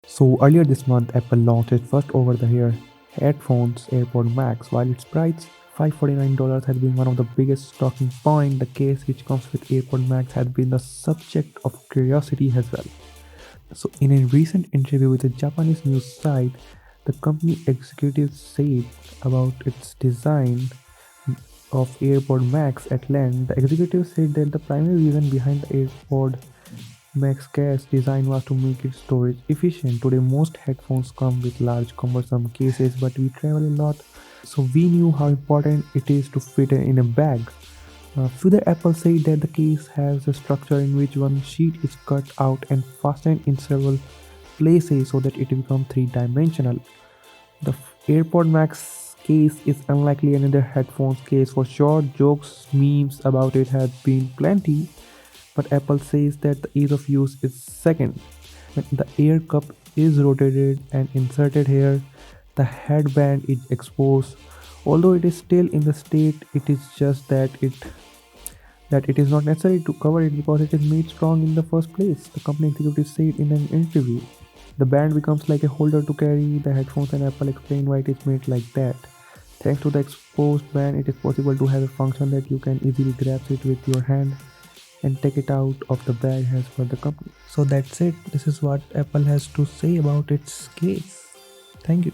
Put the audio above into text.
So earlier this month, Apple launched its first over-the-ear headphones, Airpods Max. While its price $549 has been one of the biggest talking point, the case which comes with Airpods Max has been the subject of curiosity as well. So in a recent interview with a Japanese news site, the company executive said about its design of Airpods Max at length. The executive said that the primary reason behind the Airpods Max Case design was to make it storage efficient. Today, most headphones come with large, cumbersome cases, but we travel a lot, so we knew how important it is to fit in a bag. Further, Apple said that the case has a structure in which one sheet is cut out and fastened in several places so that it becomes three-dimensional. The AirPod Max case is unlikely another headphones case for sure. Jokes, memes about it have been plenty, but Apple says that the ease of use is second. When the air cup is rotated and inserted here, the headband is exposed. Although it is still in the state, it is just that it is not necessary to cover it because it is made strong in the first place, the company executive said in an interview. The band becomes like a holder to carry the headphones, and Apple explained why it is made like that. Thanks to the exposed band, it is possible to have a function that you can easily grasp it with your hand and take it out of the bag as per the company. So that's it. This is what Apple has to say about its case. Thank you.